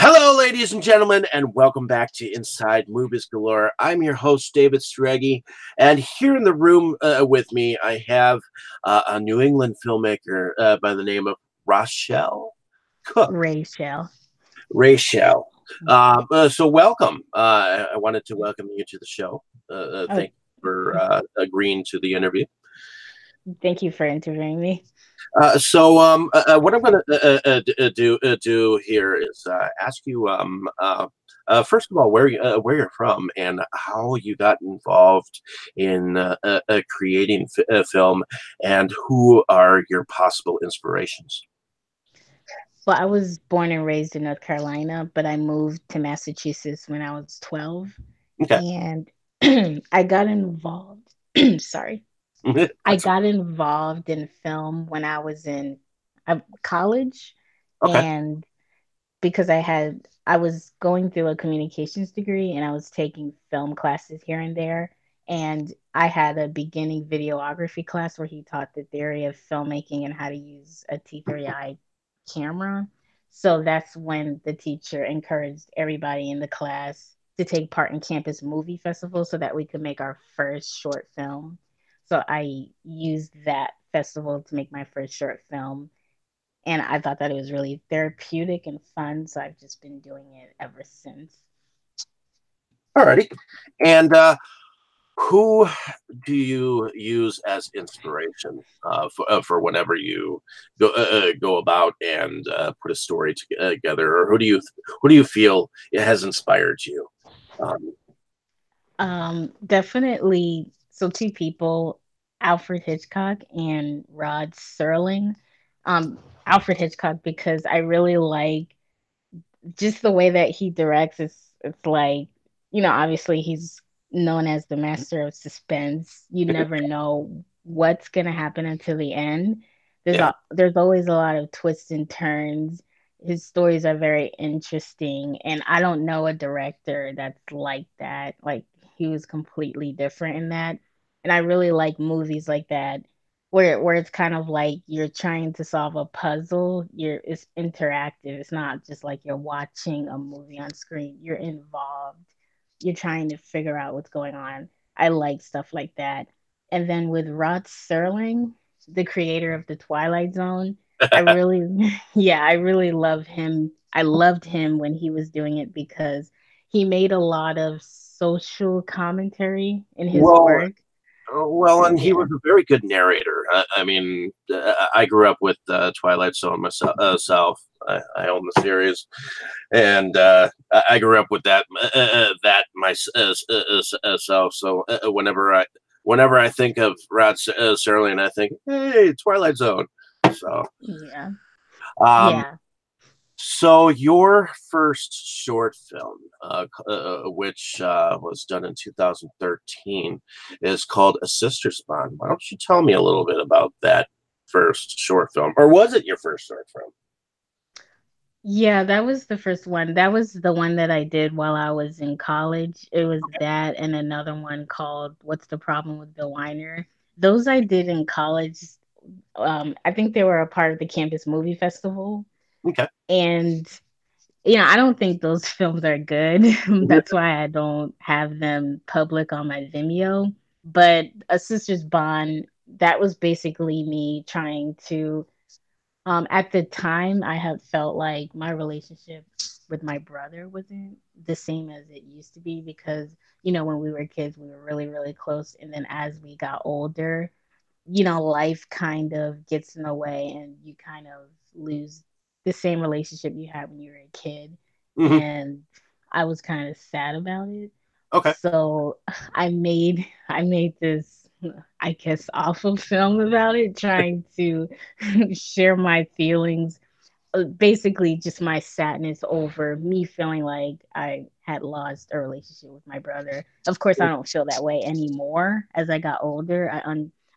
Hello, ladies and gentlemen, and welcome back to Inside Movies Galore. I'm your host, David Stregi, and here in the room with me, I have a New England filmmaker by the name of Raechelle Cooke. Raechelle. Raechelle. So welcome. I wanted to welcome you to the show. Oh, Thank you for agreeing to the interview. thank you for interviewing me. What I'm going to do here is ask you, first of all, where you're from and how you got involved in creating film, and who are your possible inspirations. Well, I was born and raised in North Carolina, but I moved to Massachusetts when I was 12. Okay. And I got involved. Sorry. I That's got involved in film when I was in college. okay. And because I was going through a communications degree and I was taking film classes here and there. And I had a beginning videography class where he taught the theory of filmmaking and how to use a T3i camera. So that's when the teacher encouraged everybody in the class to take part in campus movie festival so that we could make our first short film. So I used that festival to make my first short film, and I thought that it was really therapeutic and fun. So I've just been doing it ever since. Alrighty. And who do you use as inspiration for whenever you go about and put a story together, or who do you feel it has inspired you? Um, Definitely. So two people, Alfred Hitchcock and Rod Serling. Alfred Hitchcock because I really like just the way that he directs. It's like, obviously he's known as the master of suspense. You never know what's gonna happen until the end. yeah. There's always a lot of twists and turns. His stories are very interesting, and I don't know a director that's like that. Like, he was completely different in that. And I really like movies like that where it's kind of like you're trying to solve a puzzle. It's interactive. It's not just like you're watching a movie on screen. You're involved. You're trying to figure out what's going on. I like stuff like that. And then with Rod Serling, the creator of the Twilight Zone, I really yeah, I really love him. I loved him when he was doing it because he made a lot of social commentary in his well, work. and he Yeah. was a very good narrator. I mean, I grew up with Twilight Zone myself. I own the series, and I grew up with that myself. So whenever I think of Rod Serling, I think, hey, Twilight Zone. So, Yeah. um, Yeah. so your first short film, which was done in 2013, is called A Sister's Bond. Why don't you tell me a little bit about that first short film, or was it your first short film? Yeah, that was the first one. That was the one that I did while I was in college. It was that and another one called What's the Problem with Bill Weiner. Those I did in college. I think they were a part of the campus movie festival. Okay. And I don't think those films are good. That's why I don't have them public on my Vimeo. But A Sister's Bond, that was basically me trying to at the time, I had felt like my relationship with my brother wasn't the same as it used to be because, when we were kids, we were really, really close. And then as we got older, life kind of gets in the way and you kind of lose the same relationship you had when you were a kid. Hmm. And I was kind of sad about it. Okay. So I made this, I guess, awful film about it, trying to share my feelings, basically just my sadness over me feeling like I had lost a relationship with my brother. Of course, I don't feel that way anymore as I got older.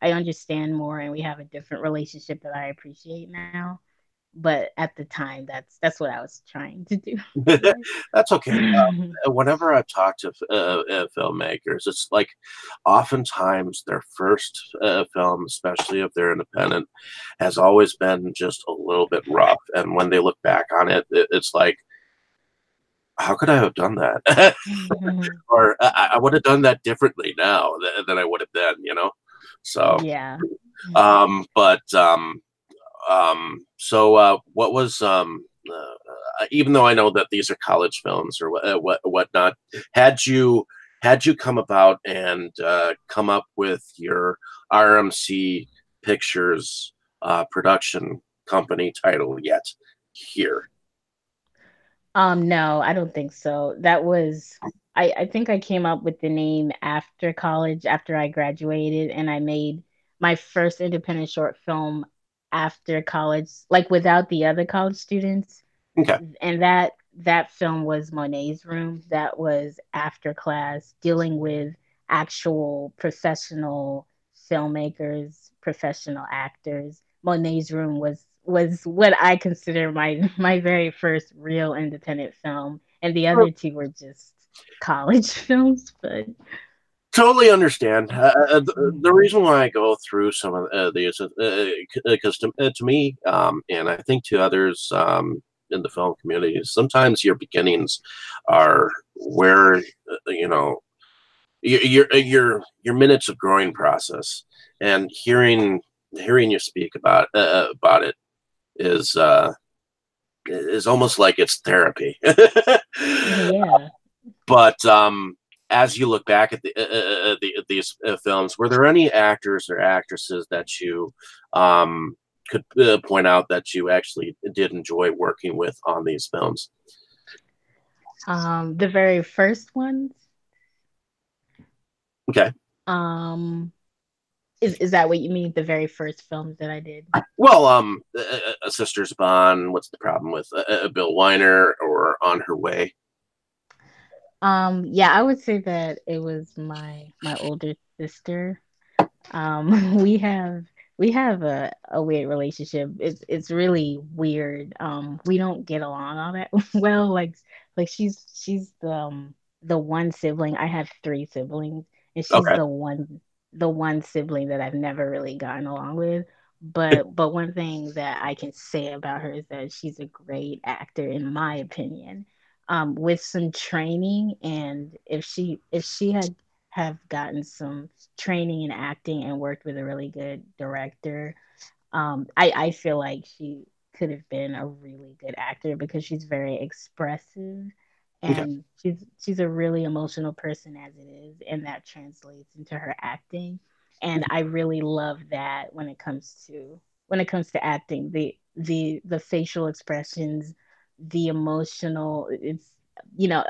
I understand more and we have a different relationship that I appreciate now. But at the time, that's what I was trying to do. That's okay. Whenever I've talked to filmmakers, it's like oftentimes their first film, especially if they're independent, has always been just a little bit rough. And when they look back on it, it's like how could I have done that? Mhm. Or I would have done that differently now than I would have then, you know? So, Yeah. but so what was even though I know that these are college films or whatnot, had you had you come about and come up with your RMC Pictures production company title yet here? No, I don't think so. That was I think I came up with the name after college, after I graduated, and I made my first independent short film after college, like without the other college students. Okay. And that film was Monet's Room. That was after class, dealing with actual professional filmmakers, professional actors. Monet's Room was what I consider my very first real independent film, and the other two were just college films. But Totally understand. The mhm. reason why I go through some of these, because to me, and I think to others in the film community, sometimes your beginnings are where you know your minutes of growing process, and hearing you speak about it is is almost like it's therapy. Yeah. But as you look back at these films, were there any actors or actresses that you could point out that you actually did enjoy working with on these films? The very first ones. Okay. Um, is that what you mean? The very first films that I did? Well, Sisters Bond. What's the problem with Bill Weiner or On Her Way? Yeah, I would say that it was my older sister. We have a weird relationship. It's really weird. We don't get along all that well. Like she's the one sibling. I have three siblings, and she's Okay. the one sibling that I've never really gotten along with. But one thing that I can say about her is that she's a great actor, in my opinion. With some training, and if she had have gotten some training in acting and worked with a really good director, I feel like she could have been a really good actor because she's very expressive, Okay. and she's a really emotional person as it is, and that translates into her acting. And I really love that when it comes to acting, the facial expressions, the emotional,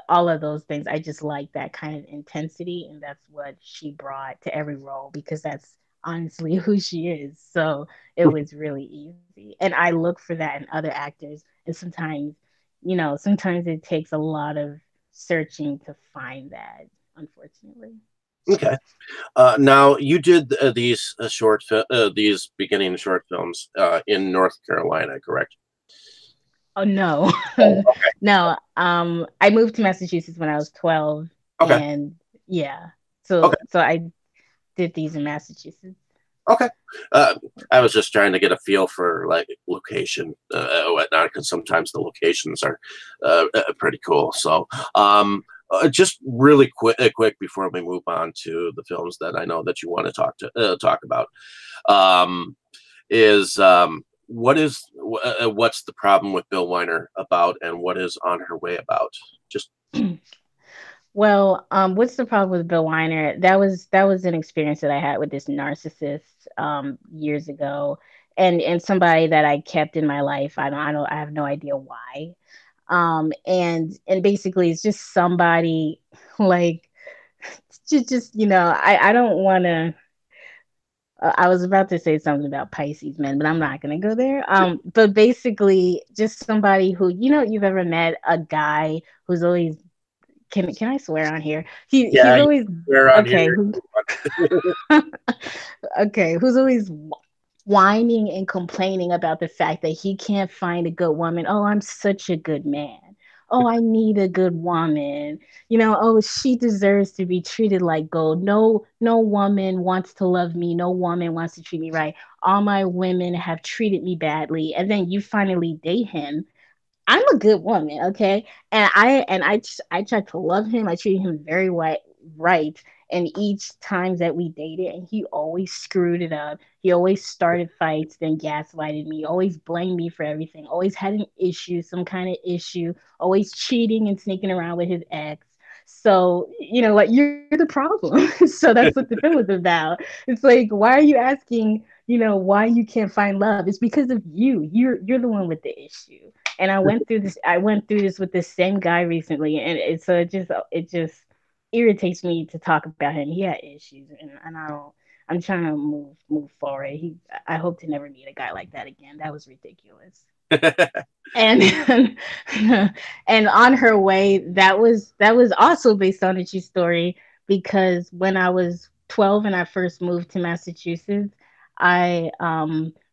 all of those things. I just like that kind of intensity, and that's what she brought to every role because that's honestly who she is. So it was really easy. And I look for that in other actors. And sometimes it takes a lot of searching to find that, unfortunately. Okay. Now you did these these beginning short films in North Carolina, correct? Oh no. Oh, No. I moved to Massachusetts when I was 12, okay. and yeah. So Okay. so I did these in Massachusetts. Okay. Uh, I was just trying to get a feel for like location, whatnot, because sometimes the locations are pretty cool. So, just really quick before we move on to the films that I know that you want to talk about, um, is what's the problem with Bill Weiner about, and what is On Her Way about? Just Well, what's the problem with Bill Weiner? That was an experience that I had with this narcissist years ago, and somebody that I kept in my life. I have no idea why. And basically it's just somebody like just I don't want to. I was about to say something about Pisces men, but I'm not gonna go there. But basically, just somebody who you've ever met a guy who's always can I swear on here? He's yeah, always we're on okay. here. Okay, who's always whining and complaining about the fact that he can't find a good woman. Oh, I'm such a good man. Oh, I need a good woman. Oh, she deserves to be treated like gold. No woman wants to love me. No woman wants to treat me right. All my women have treated me badly. And then you finally date him I'm a good woman, okay? I tried to love him. I treated him very right. And each time that we dated, and he always screwed it up. He always started fights, then gaslighted me, always blamed me for everything, always had an issue, some kind of issue, always cheating and sneaking around with his ex. So, you know what, you're the problem. So that's what the film was about. It's like, why are you asking, why you can't find love? It's because of you. You're the one with the issue. And I went through this with this same guy recently, and it just irritates me to talk about him. He had issues, and I don't. I'm trying to move forward. I hope to never meet a guy like that again. That was ridiculous. And and on her way, that was also based on a true story, because when I was 12 and I first moved to Massachusetts, I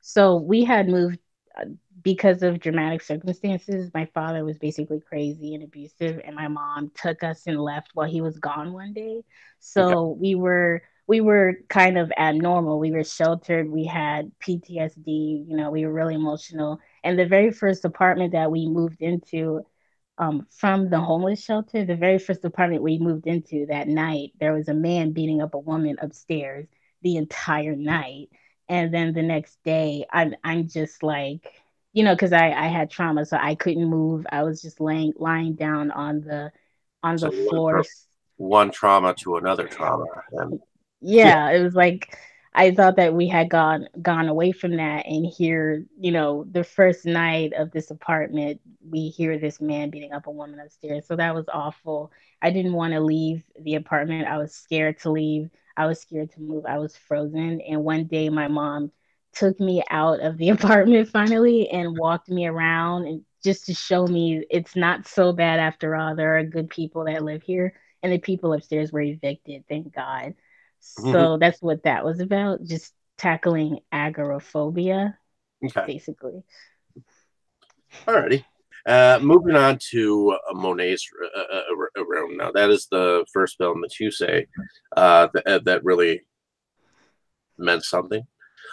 so we had moved uh, because of dramatic circumstances. My father was basically crazy and abusive, and my mom took us and left while he was gone one day. Okay. So we were kind of abnormal. We were sheltered. We had PTSD. We were really emotional. And the very first apartment that we moved into, from the homeless shelter, the very first apartment we moved into that night, there was a man beating up a woman upstairs the entire night. And then the next day, I'm just like, because I had trauma, so I couldn't move. I was just lying down on the So we went floor. from one trauma to another trauma, and yeah. Yeah, it was like I thought that we had gone away from that, and here, the first night of this apartment, we hear this man beating up a woman upstairs. So that was awful. I didn't want to leave the apartment. I was scared to leave. I was scared to move. I was frozen. And one day my mom took me out of the apartment finally and walked me around, and just to show me it's not so bad after all. There are good people that live here, and the people upstairs were evicted, thank God. So that's what that was about, just tackling agoraphobia, Okay. basically. Alrighty. Moving on to Monet's Room. Now, that is the first film that you say that really meant something.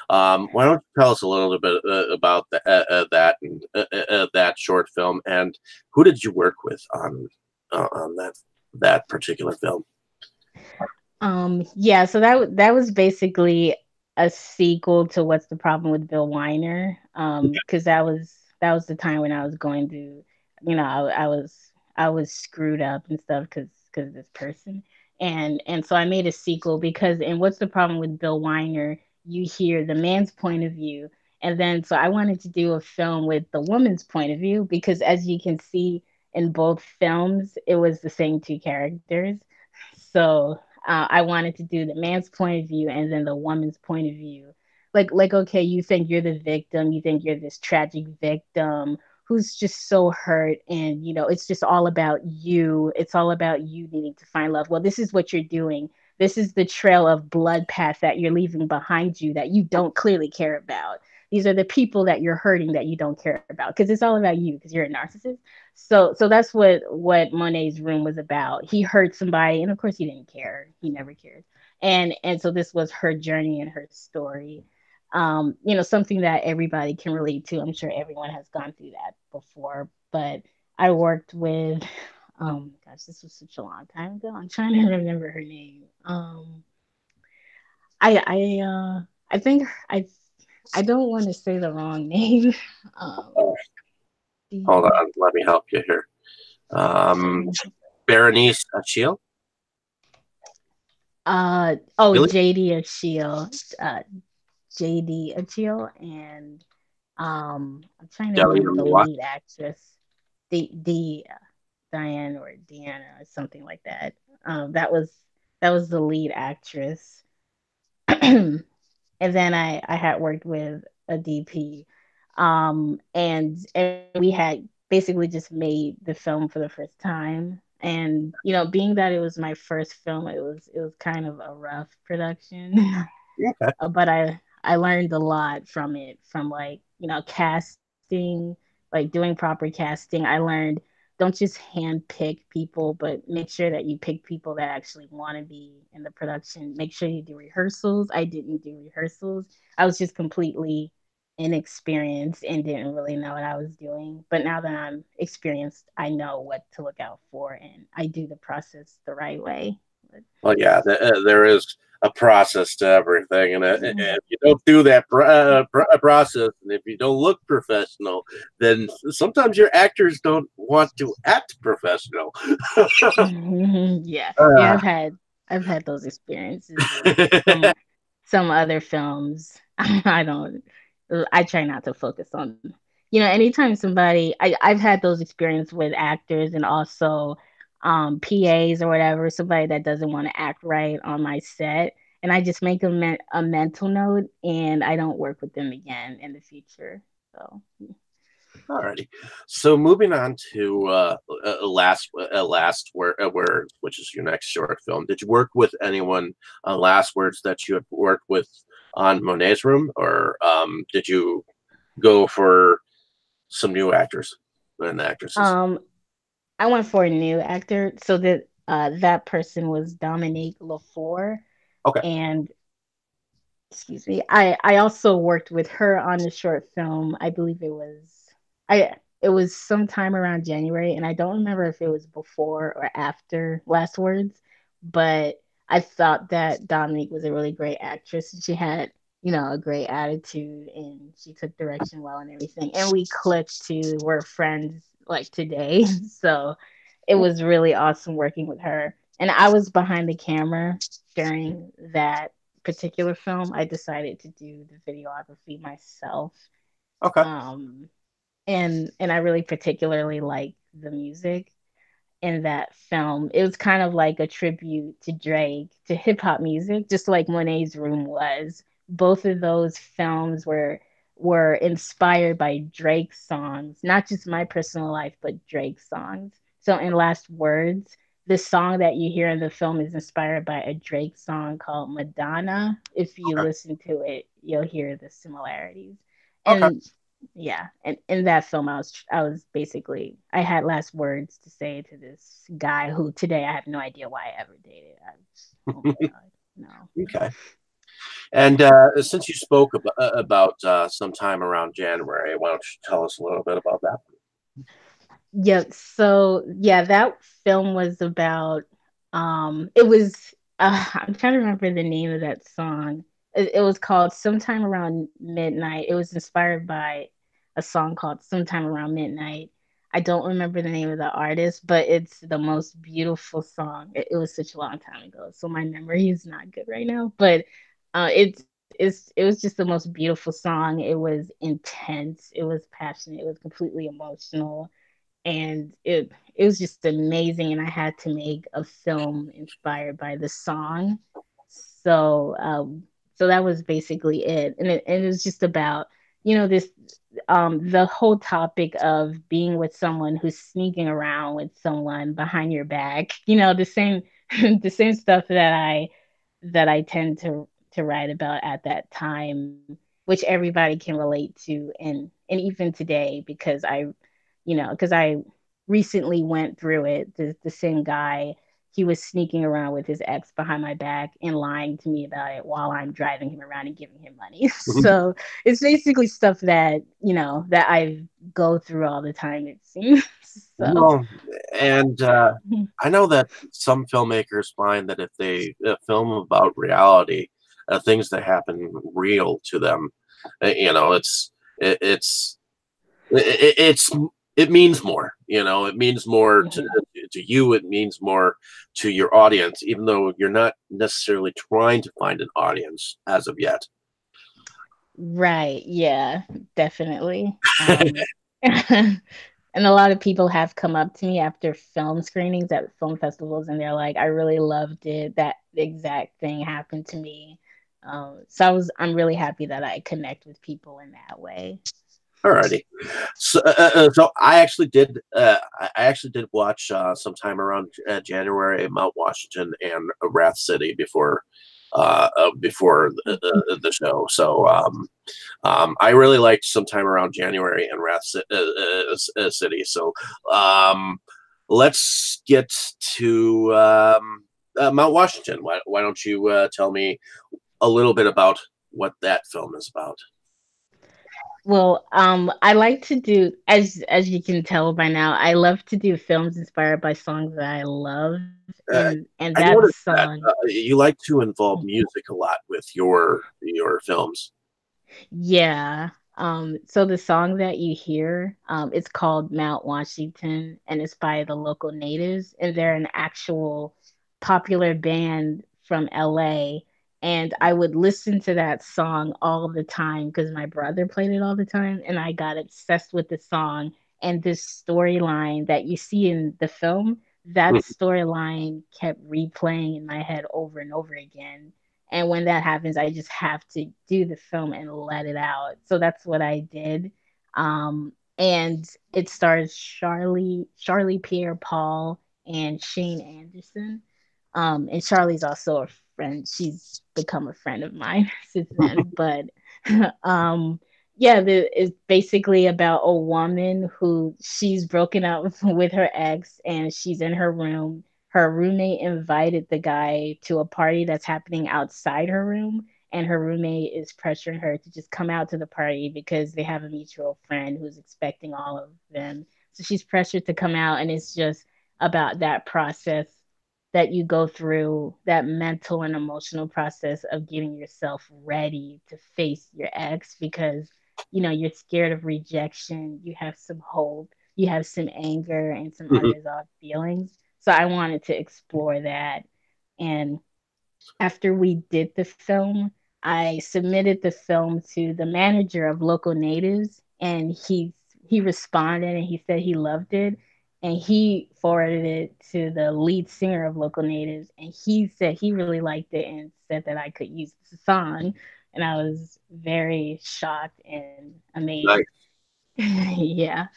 Why don't you tell us a little bit about that and that short film, and who did you work with on that particular film? Yeah, so that was basically a sequel to What's the Problem with Bill Weiner? Because that was the time when I was going through, I was screwed up and stuff because of this person. And so I made a sequel because in What's the Problem with Bill Weiner, you hear the man's point of view. And then so I wanted to do a film with the woman's point of view, because as you can see in both films, it was the same two characters. So I wanted to do the man's point of view and then the woman's point of view. Like, okay, you think you're the victim, you think you're this tragic victim who's just so hurt, and it's just all about you. It's all about you needing to find love. Well, this is what you're doing. This is the trail of blood path that you're leaving behind you that you don't clearly care about. These are the people that you're hurting that you don't care about, because it's all about you because you're a narcissist. So that's what Monet's Room was about. He hurt somebody, and of course he didn't care. He never cared. And so this was her journey and her story. Something that everybody can relate to. I'm sure everyone has gone through that before. But I worked with, gosh, this was such a long time ago. I'm trying to remember her name. I think I don't want to say the wrong name. Um, Hold the on, let me help you here. Um, Berenice Achille? Oh, Really? JD Achille, and I'm trying to remember the W-what? lead actress, the Diane or Deanna or something like that. That was the lead actress. And then I had worked with a DP, and we had basically just made the film for the first time. And being that it was my first film, it was kind of a rough production. Okay. But I learned a lot from it, from like casting, like doing proper casting. I learned, don't just hand pick people, but make sure that you pick people that actually want to be in the production. Make sure you do rehearsals. I didn't do rehearsals. I was just completely inexperienced and didn't really know what I was doing. But now that I'm experienced, I know what to look out for and I do the process the right way. Well, yeah, there is a process to everything, and if you don't do that process, and if you don't look professional, then sometimes your actors don't want to act professional. Yeah, yeah, uh, I've had those experiences with some other films. I don't I try not to focus on, anytime somebody I've had those experiences with actors and also PAs or whatever, somebody that doesn't want to act right on my set, and I just make a mental note and I don't work with them again in the future. So Alrighty. So moving on to last words, which is your next short film. Did you work with anyone on Last Words that you had worked with on Monet's Room, or did you go for some new actors and actresses? um I went for a new actor, so that person was Dominique Lafour, Okay. and excuse me, I also worked with her on the short film. I believe I it was sometime around January, and I don't remember if it was before or after Last Words, but I thought that Dominique was a really great actress, and she had, a great attitude, and she took direction well and everything, and we clicked to we're friends like today. So it was really awesome working with her, and I was behind the camera during that particular film. I decided to do the videography myself. Okay. Um, and I really particularly like the music in that film. It was kind of like a tribute to Drake, to hip hop music, just like Monet's Room was. Both of those films were inspired by Drake songs, not just my personal life, but Drake songs. So in Last Words, the song that you hear in the film is inspired by a Drake song called Madonna. If you Okay. listen to it, you'll hear the similarities. Okay. And yeah, and in that film I was basically, I had last words to say to this guy who today I have no idea why I ever dated. Oh my god, no. Okay. And since you spoke about sometime around January, why don't you tell us a little bit about that? Yeah, so yeah, that film was about it was I'm trying to remember the name of that song. It was called Sometime Around Midnight. It was inspired by a song called Sometime Around Midnight. I don't remember the name of the artist, but it's the most beautiful song. It was such a long time ago, so my memory is not good right now. But it was just the most beautiful song. It was intense. It was passionate. It was completely emotional, and it was just amazing, and I had to make a film inspired by the song. So that was basically it, and it was just about, this the whole topic of being with someone who's sneaking around with someone behind your back, the same the same stuff that I tend to write about at that time, which everybody can relate to, and even today, because I recently went through it. The same guy, he was sneaking around with his ex behind my back and lying to me about it while I'm driving him around and giving him money. So it's basically stuff that I go through all the time, it seems. So Well, and I know that some filmmakers find that if they film about reality, things that happen real to them, it, it's it's it means more. It means more to you. It means more to your audience, even though you're not necessarily trying to find an audience as of yet. right, yeah, definitely. And a lot of people have come up to me after film screenings at film festivals, and they're like, "I really loved it. That exact thing happened to me." So I'm really happy that I connect with people in that way. Alrighty. So I actually did watch sometime around January Mount Washington and Wrath City before the show. So I really liked sometime around January and City. So um, let's get to Mount Washington. Why don't you tell me a little bit about what that film is about? Well, I like to do, as you can tell by now, I love to do films inspired by songs that I love, Uh, and I that noticed that song. you like to involve music a lot with your films. Yeah. So the song that you hear, it's called Mount Washington and it's by the local natives and they're an actual popular band from LA. And I would listen to that song all the time because my brother played it all the time and I got obsessed with the song and this storyline that you see in the film, that storyline kept replaying in my head over and over again. And when that happens, I just have to do the film and let it out. So that's what I did. And it stars Charlie Pierre Paul and Shane Anderson. And Charlie's also a friend. She's become a friend of mine since then. But um, yeah, it's basically about a woman who she's broken up with her ex and she's in her room. Her roommate invited the guy to a party that's happening outside her room, and her roommate is pressuring her to just come out to the party because they have a mutual friend who's expecting all of them. So she's pressured to come out, and it's just about that process that you go through, that mental and emotional process of getting yourself ready to face your ex because you're scared of rejection, you have some hope, you have some anger and some unresolved feelings. So I wanted to explore that. And after we did the film, I submitted the film to the manager of Local Natives, and he responded and he said he loved it, and he forwarded it to the lead singer of Local Natives, and he said he really liked it and said that I could use the song, and I was very shocked and amazed. Nice. Yeah.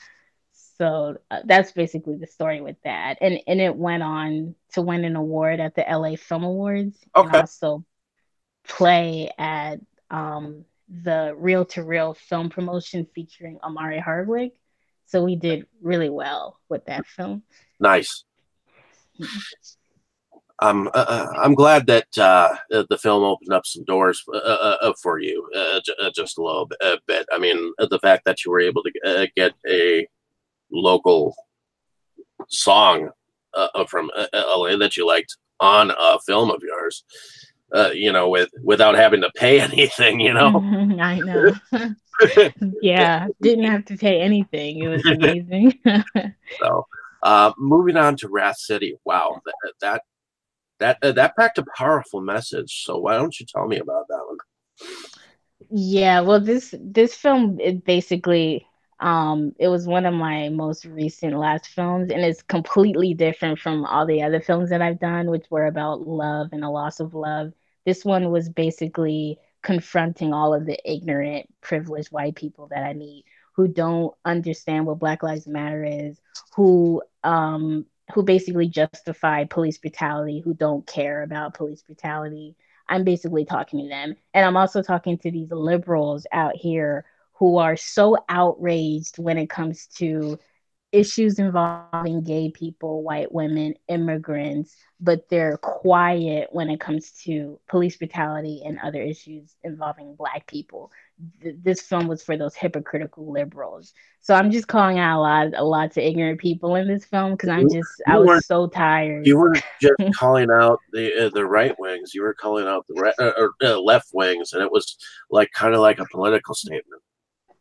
So that's basically the story with that, and it went on to win an award at the LA Film Awards, and Okay. also play at the Reel to Reel film promotion featuring Amari Hardwick. So we did really well with that film. Nice. I'm glad that the film opened up some doors for you, just a little bit. I mean, the fact that you were able to get a local song from LA that you liked on a film of yours, without having to pay anything, I know. Yeah, didn't have to pay anything. It was amazing. So, moving on to Wrath City. Wow, that packed a powerful message. So why don't you tell me about that one? Yeah, well, this film, it basically it was one of my most recent last films, and it's completely different from all the other films that I've done, which were about love and a loss of love. This one was basically confronting all of the ignorant, privileged white people that I meet who don't understand what Black Lives Matter is, who basically justify police brutality, who don't care about police brutality. I'm basically talking to them. And I'm also talking to these liberals out here who are so outraged when it comes to issues involving gay people, white women, immigrants, but they're quiet when it comes to police brutality and other issues involving Black people. This film was for those hypocritical liberals. So I'm just calling out a lot to ignorant people in this film because You, I you was weren't so tired. you weren't just calling out the right wings. You were calling out the left wings, and it was like kind of like a political statement.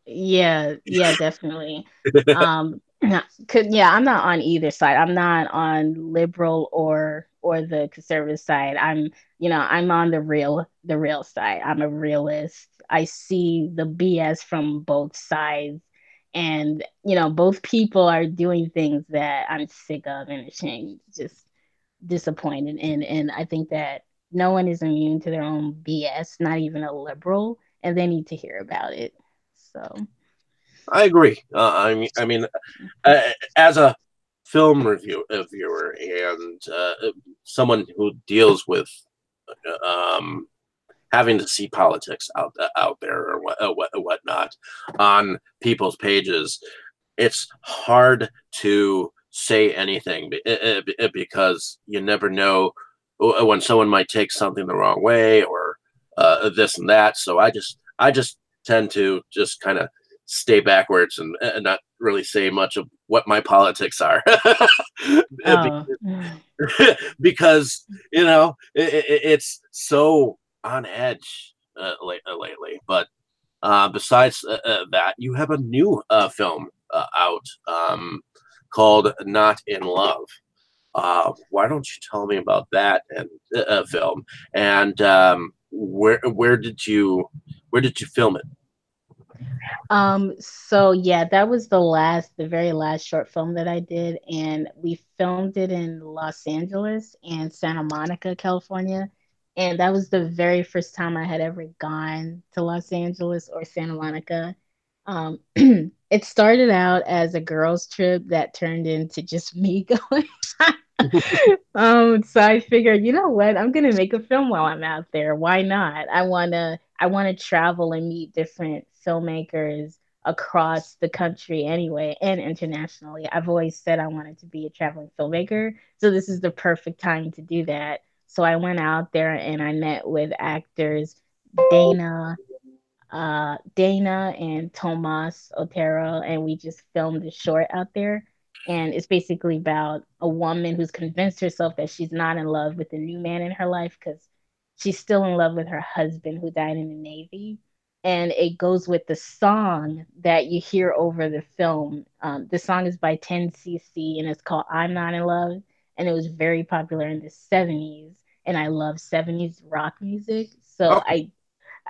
Yeah, yeah, definitely. Yeah, I'm not on either side. I'm not on liberal or the conservative side. I'm on the real side. I'm a realist. I see the BS from both sides. And, both people are doing things that I'm sick of and ashamed, just disappointed in. And I think that no one is immune to their own BS, not even a liberal, and they need to hear about it. So. I agree. I mean, as a film viewer and someone who deals with um, having to see politics out there or whatnot on people's pages, it's hard to say anything because you never know when someone might take something the wrong way or this and that. So I just tend to just kind of stay backwards and not really say much of what my politics are. Oh. Because it's so on edge lately. But besides that, you have a new film out called Not in Love. Why don't you tell me about that and film, and where did you film it? So yeah, that was the very last short film that I did, and we filmed it in Los Angeles and Santa Monica, California. And that was the very first time I had ever gone to Los Angeles or Santa Monica. It started out as a girls' trip that turned into just me going. So I figured, you know what? I'm gonna make a film while I'm out there. Why not? I wanna travel and meet different filmmakers across the country anyway and internationally. I've always said I wanted to be a traveling filmmaker, so this is the perfect time to do that. So I went out there and I met with actors Dana, Dana and Tomas Otero, and we just filmed a short out there. And it's basically about a woman who's convinced herself that she's not in love with the new man in her life because she's still in love with her husband who died in the Navy. And it goes with the song that you hear over the film. The song is by 10cc and it's called I'm Not in Love. And it was very popular in the 70s. And I love 70s rock music. So Okay.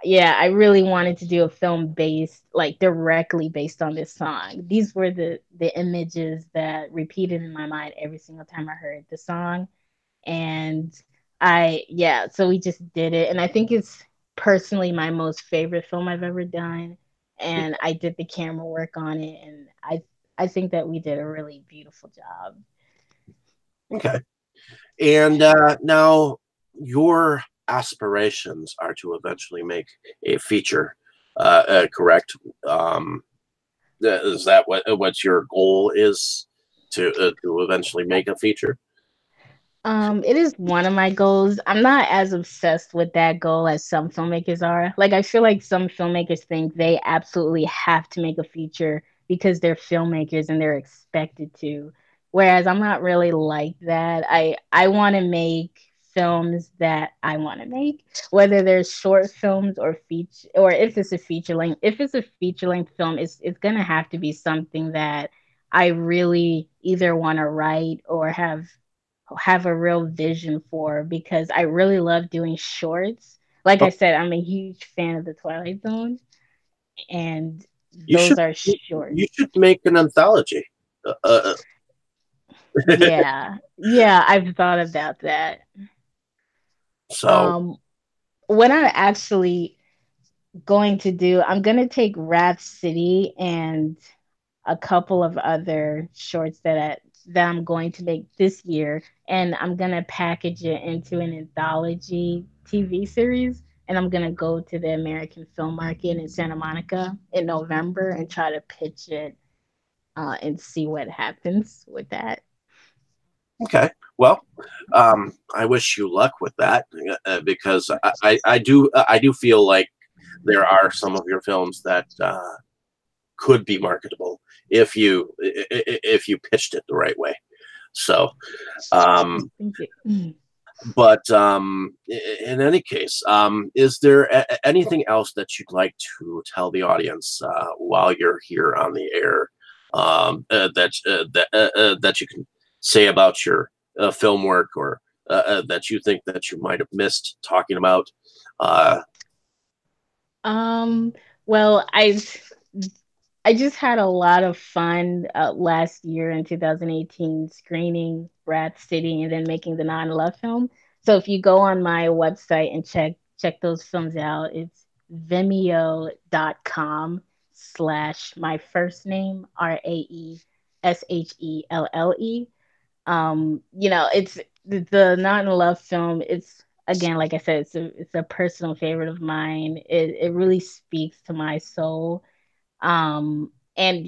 I really wanted to do a film based, like directly based on this song. These were the images that repeated in my mind every single time I heard the song. And so we just did it. And I think it's personally my most favorite film I've ever done. And I did the camera work on it, and I think that we did a really beautiful job. Okay. And now your aspirations are to eventually make a feature, correct? Is that what your goal is to eventually make a feature? It is one of my goals. I'm not as obsessed with that goal as some filmmakers are. Like, I feel like some filmmakers think they absolutely have to make a feature because they're filmmakers and they're expected to. Whereas I'm not really like that. I want to make films that I want to make, whether they're short films or feature, or if it's a feature length. If it's a feature length film, it's gonna have to be something that I really either want to write or have a real vision for, because I really love doing shorts. Like I Oh, said, I'm a huge fan of the Twilight Zone, and you those should are short. you should make an anthology. Uh, uh, Yeah, yeah, I've thought about that. so Um, what I'm actually going to do, I'm gonna take Rap City and a couple of other shorts that I'm going to make this year, and I'm gonna package it into an anthology TV series. And I'm gonna go to the American Film Market in Santa Monica in November and try to pitch it and see what happens with that. okay. Well, I wish you luck with that because I do feel like there are some of your films that could be marketable if you pitched it the right way. So, um, Thank you. but in any case, is there anything else that you'd like to tell the audience while you're here on the air that you can say about your film work, or that you think that you might have missed talking about? Uh, Um, well, I just had a lot of fun last year in 2018 screening Rat City and then making the 9/11 film. So if you go on my website and check those films out, it's vimeo.com/ my first name Raeshelle. It's the Not in Love film. It's, again, like I said, it's a personal favorite of mine. It really speaks to my soul. And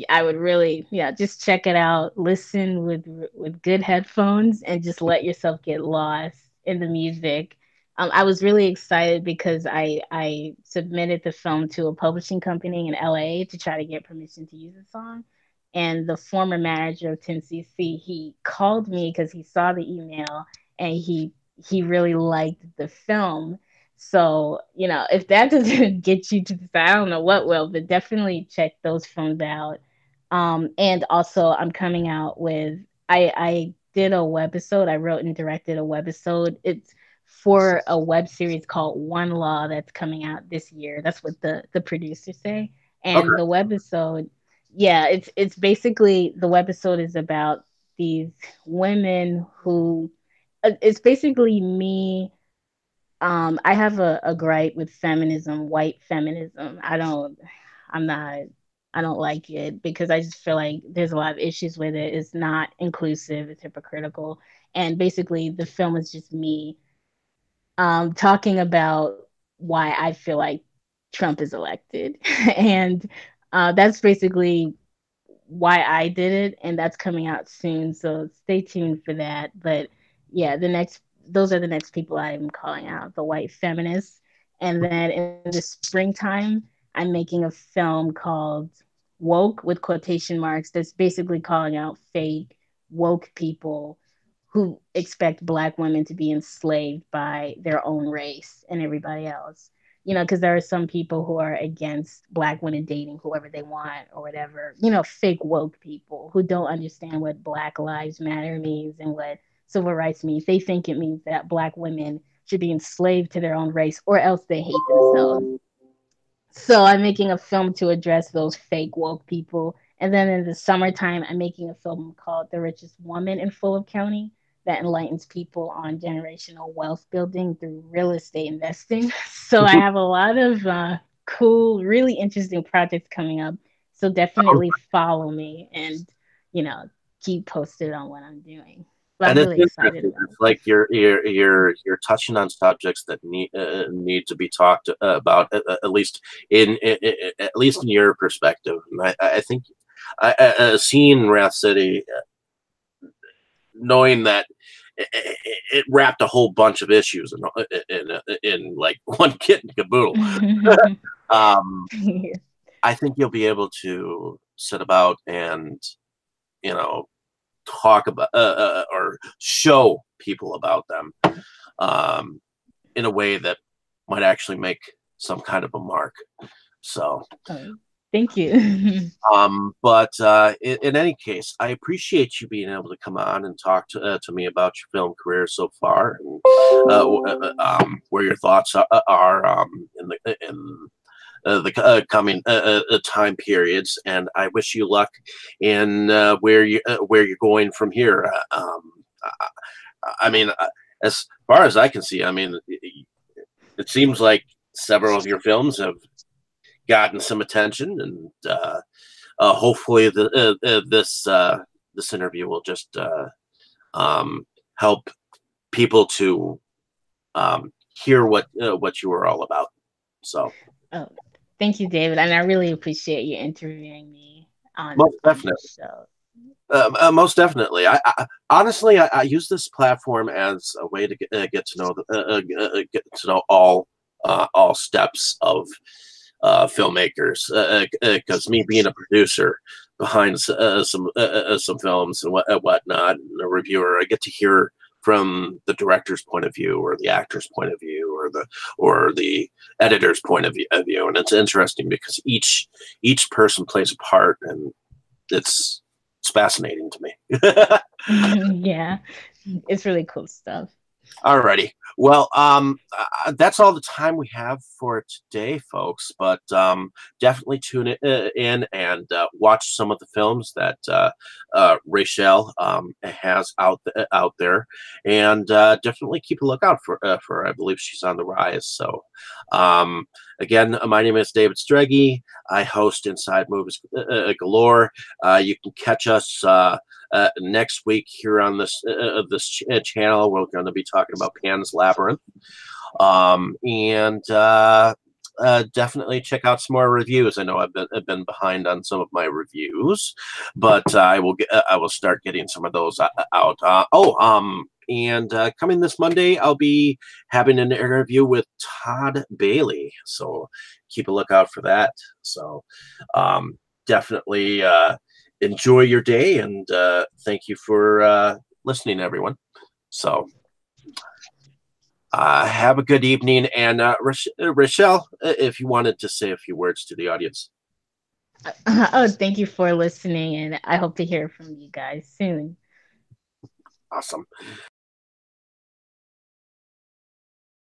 I would really, just check it out, listen with good headphones, and just let yourself get lost in the music. I was really excited because I submitted the film to a publishing company in LA to try to get permission to use the song. And the former manager of 10cc, he called me because he saw the email and he really liked the film. So, you know, if that doesn't get you to decide, I don't know what will, but definitely check those films out. And also I'm coming out with I did a webisode. I wrote and directed a webisode. It's for a web series called One Law that's coming out this year. That's what the producers say. And Okay. the webisode, yeah, it's basically the webisode is about these women who it's basically me. I have a gripe with feminism, white feminism. I'm not, I don't like it because I just feel like there's a lot of issues with it. It's not inclusive, it's hypocritical. And basically, the film is just me talking about why I feel like Trump is elected. And that's basically why I did it. And that's coming out soon. So stay tuned for that. But yeah, those are the next people I'm calling out, the white feminists. And then in the springtime, I'm making a film called Woke with quotation marks that's basically calling out fake woke people who expect black women to be enslaved by their own race and everybody else. You know, because there are some people who are against black women dating whoever they want or whatever, you know, fake woke people who don't understand what Black Lives Matter means and what civil rights means. They think it means that black women should be enslaved to their own race or else they hate themselves. So I'm making a film to address those fake woke people. And then in the summertime, I'm making a film called The Richest Woman in Fulton County that enlightens people on generational wealth building through real estate investing. So I have a lot of cool, really interesting projects coming up. So definitely follow me and, you know, keep posted on what I'm doing. But I'm And it's really excited interesting. about It's it. like you're touching on subjects that need to be talked about, at least at least in your perspective. And I think seeing Wrath City, knowing that it wrapped a whole bunch of issues in like one kit and caboodle. um, Yeah. I think you'll be able to sit about and you know talk about or show people about them um, in a way that might actually make some kind of a mark. So, Oh, thank you. but in any case, I appreciate you being able to come on and talk to me about your film career so far and where your thoughts are in the coming time periods. And I wish you luck in where you're going from here. I mean, as far as I can see, I mean, it seems like several of your films have gotten some attention, and hopefully this interview will just help people to hear what you were all about. So Oh, thank you, David. And I really appreciate you interviewing me most on definitely. this show. Most definitely. I honestly, I use this platform as a way to get to know get to know all steps of filmmakers. Because me being a producer behind some films and whatnot, and a reviewer, I get to hear from the director's point of view, or the actor's point of view, or the editor's point of view, and it's interesting because each person plays a part, and it's it's fascinating to me. Yeah, it's really cool stuff. Alrighty. Well, that's all the time we have for today, folks. But definitely tune in and watch some of the films that Raechelle has out there, and definitely keep a lookout for. I believe she's on the rise. So, again, my name is David Streggy. I host Inside Movies Galore. You can catch us. Next week here on this channel, we're going to be talking about Pan's Labyrinth, and definitely check out some more reviews. I know I've been behind on some of my reviews, but I will start getting some of those out. And coming this Monday, I'll be having an interview with Todd Bailey. So keep a lookout for that. So definitely enjoy your day, and thank you for listening, everyone. So have a good evening. And Raechelle, if you wanted to say a few words to the audience. Oh, thank you for listening, and I hope to hear from you guys soon. Awesome.